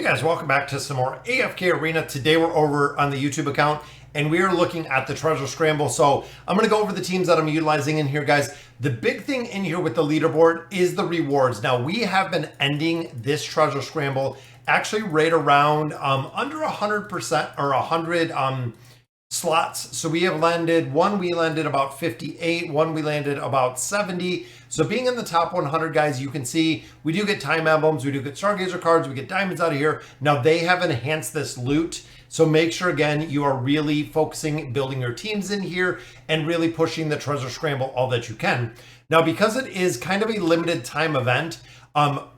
Hey guys, welcome back to some more AFK Arena. Today we're over on the YouTube account and we are looking at the treasure scramble. So I'm going to go over the teams that I'm utilizing in here, guys. The big thing in here with the leaderboard is the rewards. Now we have been ending this treasure scramble actually right around under 100% or 100 slots. So we have landed we landed about 58, we landed about 70. So being in the top 100, guys, you can see we do get time emblems, we do get stargazer cards, we get diamonds out of here. Now they have enhanced this loot. So make sure, again, you are really focusing, building your teams in here and really pushing the treasure scramble all that you can. Now, because it is kind of a limited time event,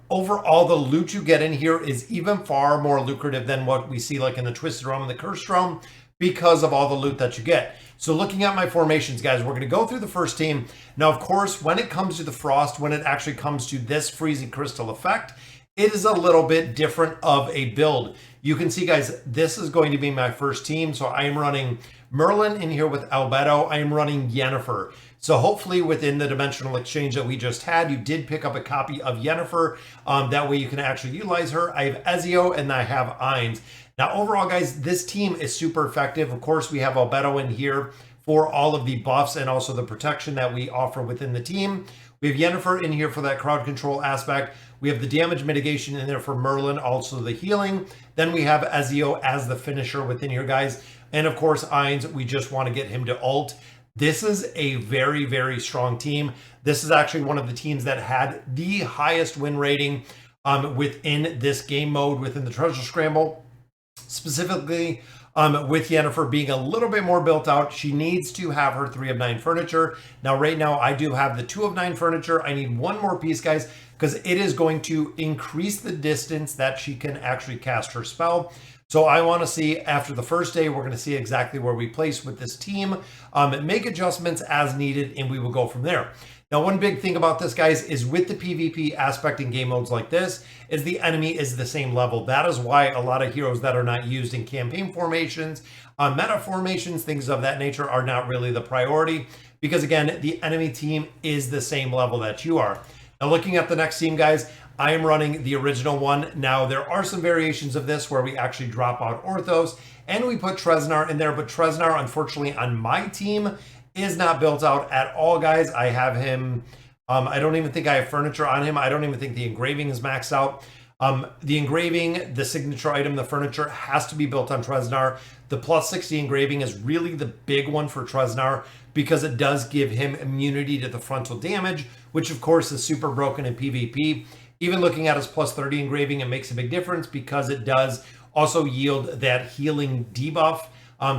overall the loot you get in here is even far more lucrative than what we see like in the Twisted Realm and the Cursed Realm, because of all the loot that you get. So looking at my formations, guys, we're going to go through the first team. Now, of course, when it comes to the Frost, when it actually comes to this freezing crystal effect, it is a little bit different of a build. You can see, guys, this is going to be my first team. So I am running Merlin in here with Albedo. I am running Yennefer. So hopefully within the dimensional exchange that we just had, you did pick up a copy of Yennefer. That way you can actually utilize her. I have Ezio and I have Ainz. Now, overall, guys, this team is super effective. Of course, we have Albedo in here for all of the buffs and also the protection that we offer within the team. We have Yennefer in here for that crowd control aspect. We have the damage mitigation in there for Merlin, also the healing. Then we have Ezio as the finisher within here, guys. And of course, Ainz, we just want to get him to ult. This is a very, very strong team. This is actually one of the teams that had the highest win rating within this game mode, within the treasure scramble. Specifically, with Yennefer being a little bit more built out, she needs to have her 3 of 9 furniture. Now, right now, I do have the 2 of 9 furniture. I need one more piece, guys, because it is going to increase the distance that she can actually cast her spell. So I want to see, after the first day, we're going to see exactly where we place with this team, make adjustments as needed, and we will go from there. Now, one big thing about this, guys, is with the PvP aspect in game modes like this, is the enemy is the same level. That is why a lot of heroes that are not used in campaign formations, meta formations, things of that nature are not really the priority, because again, the enemy team is the same level that you are. Now, looking at the next team, guys, I am running the original one. Now, there are some variations of this where we actually drop out Orthos and we put Treznar in there, but Treznar, unfortunately, on my team is not built out at all, guys. I have him, I don't even think I have furniture on him. I don't even think the engraving is maxed out. The engraving, the signature item, the furniture has to be built on Treznar. The plus 60 engraving is really the big one for Treznar because it does give him immunity to the frontal damage, which of course is super broken in PvP. Even looking at his plus 30 engraving, it makes a big difference because it does also yield that healing debuff.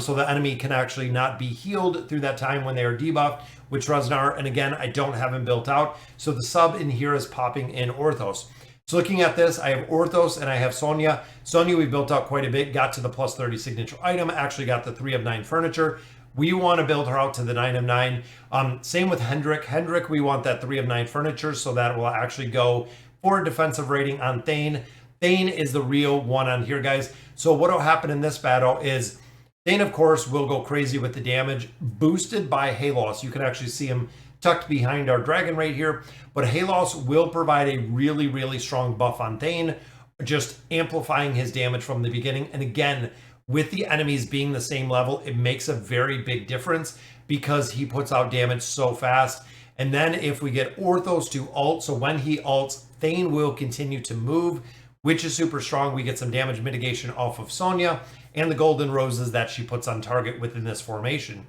So the enemy can actually not be healed through that time when they are debuffed with Treznar. And again, I don't have him built out. So the sub in here is popping in Orthos. So looking at this, I have Orthos and I have Sonya. Sonya we built out quite a bit, got to the plus 30 signature item, actually got the 3 of 9 furniture. We want to build her out to the 9 of 9. Same with Hendrik. Hendrik, we want that 3 of 9 furniture, so that will actually go for a defensive rating on Thane. Thane is the real one on here, guys. So what will happen in this battle is Thane, of course, will go crazy with the damage, boosted by Halos. You can actually see him tucked behind our dragon right here. But Halos will provide a really, really strong buff on Thane, just amplifying his damage from the beginning. And again, with the enemies being the same level, it makes a very big difference because he puts out damage so fast. And then if we get Orthos to ult, so when he ults, Thane will continue to move, which is super strong. We get some damage mitigation off of Sonya and the golden roses that she puts on target within this formation.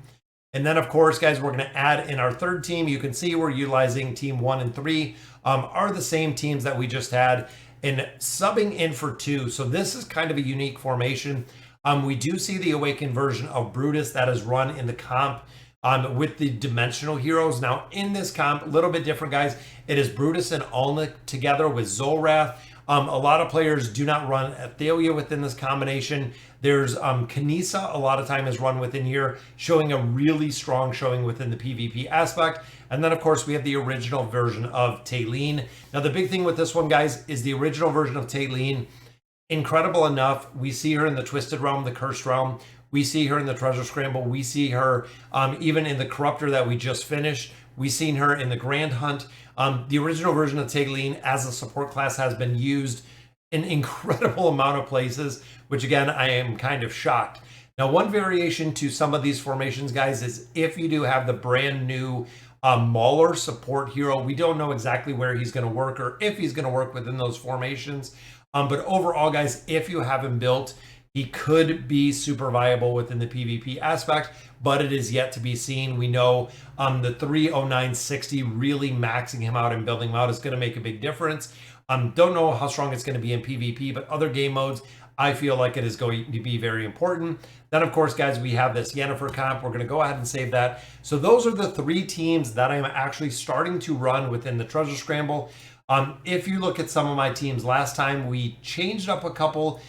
And then, of course, guys, we're going to add in our third team. You can see we're utilizing team 1 and 3 are the same teams that we just had, and subbing in for 2. So this is kind of a unique formation. We do see the awakened version of Brutus that is run in the comp with the dimensional heroes. Now, in this comp, a little bit different, guys. It is Brutus and Alnik together with Zolrath. A lot of players do not run Athalia within this combination. There's Kanisa, a lot of time is run within here, showing a really strong showing within the PvP aspect. And then, of course, we have the original version of Talene. Now, the big thing with this one, guys, is the original version of Talene. Incredible enough, we see her in the Twisted Realm, the Cursed Realm. We see her in the Treasure Scramble. We see her even in the Corruptor that we just finished. We've seen her in the Grand Hunt. The original version of Talene as a support class has been used an incredible amount of places, which again, I am kind of shocked. Now, one variation to some of these formations, guys, is if you do have the brand new Mauler support hero, we don't know exactly where he's going to work or if he's going to work within those formations. But overall, guys, if you have him built, he could be super viable within the PvP aspect, but it is yet to be seen. We know the 30960 really maxing him out and building him out is going to make a big difference. Don't know how strong it's going to be in PvP, but other game modes, I feel like it is going to be very important. Then, of course, guys, we have this Yennefer comp. We're going to go ahead and save that. So those are the 3 teams that I'm actually starting to run within the Treasure Scramble. If you look at some of my teams last time, we changed up a couple,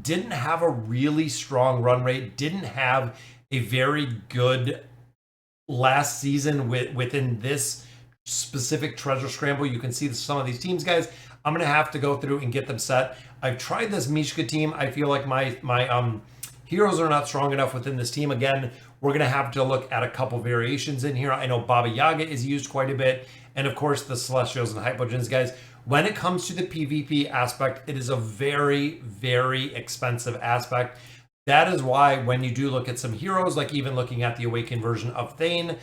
didn't have a really strong run rate, didn't have a very good last season within this specific Treasure Scramble. You can see some of these teams, guys. I'm going to have to go through and get them set. I've tried this Mishka team. I feel like my heroes are not strong enough within this team. Again, we're going to have to look at a couple variations in here. I know Baba Yaga is used quite a bit. And of course, the Celestials and Hypogens, guys. When it comes to the PvP aspect, it is a very, very expensive aspect. That is why when you do look at some heroes, like even looking at the Awakened version of Thane,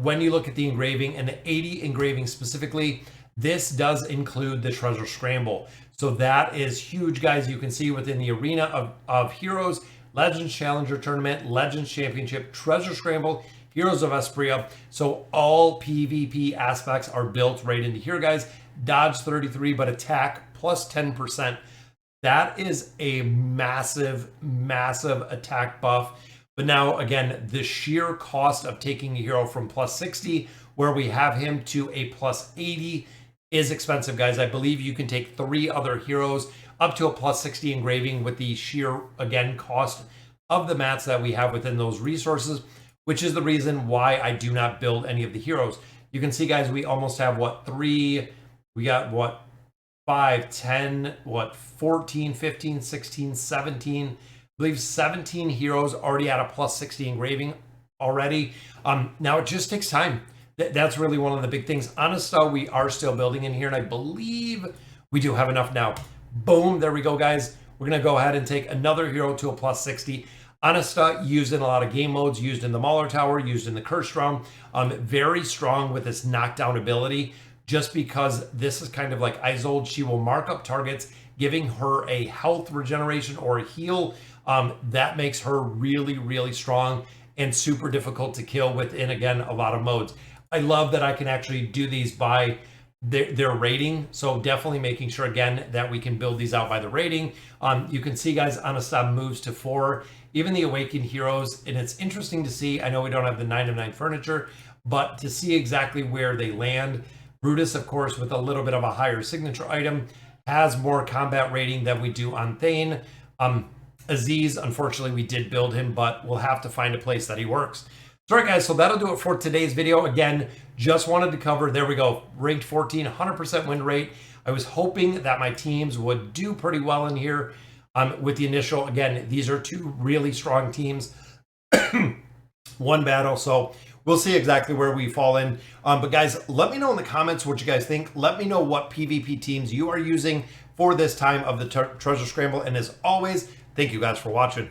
when you look at the engraving and the 80 engraving specifically, this does include the Treasure Scramble. So that is huge, guys. You can see within the arena of heroes, Legends Challenger Tournament, Legends Championship, Treasure Scramble, Heroes of Espria. So all PvP aspects are built right into here, guys. Dodge 33, but attack plus 10%. That is a massive, massive attack buff. But now, again, the sheer cost of taking a hero from plus 60, where we have him, to a plus 80 is expensive, guys. I believe you can take 3 other heroes up to a plus 60 engraving with the sheer, again, cost of the mats that we have within those resources, which is the reason why I do not build any of the heroes. You can see, guys, we almost have, what, 3, we got, what, 5, 10, what, 14, 15, 16, 17, I believe 17 heroes already at a plus 60 engraving already. Now it just takes time. That's really one of the big things. Honestly, we are still building in here, and I believe we do have enough now. Boom, there we go, guys. We're gonna go ahead and take another hero to a plus 60. Honesta, used in a lot of game modes, used in the Mauler Tower, used in the Curse Drum. Very strong with this knockdown ability, just because this is kind of like Isolde. She will mark up targets, giving her a health regeneration or a heal. That makes her really, really strong and super difficult to kill within, again, a lot of modes. I love that I can actually do these by their rating. So definitely making sure, again, that we can build these out by the rating. You can see, guys, Anastab moves to 4, even the Awakened heroes. And it's interesting to see, I know we don't have the 9 of 9 furniture, but to see exactly where they land. Brutus, of course, with a little bit of a higher signature item, has more combat rating than we do on Thane. Aziz, unfortunately, we did build him, but we'll have to find a place that he works. So, all right, guys, so that'll do it for today's video. Again, just wanted to cover, there we go, ranked 14, 100% win rate. I was hoping that my teams would do pretty well in here with the initial. Again, these are 2 really strong teams. 1 battle, so we'll see exactly where we fall in. But guys, let me know in the comments what you guys think. Let me know what PvP teams you are using for this time of the Treasure Scramble. And as always, thank you guys for watching.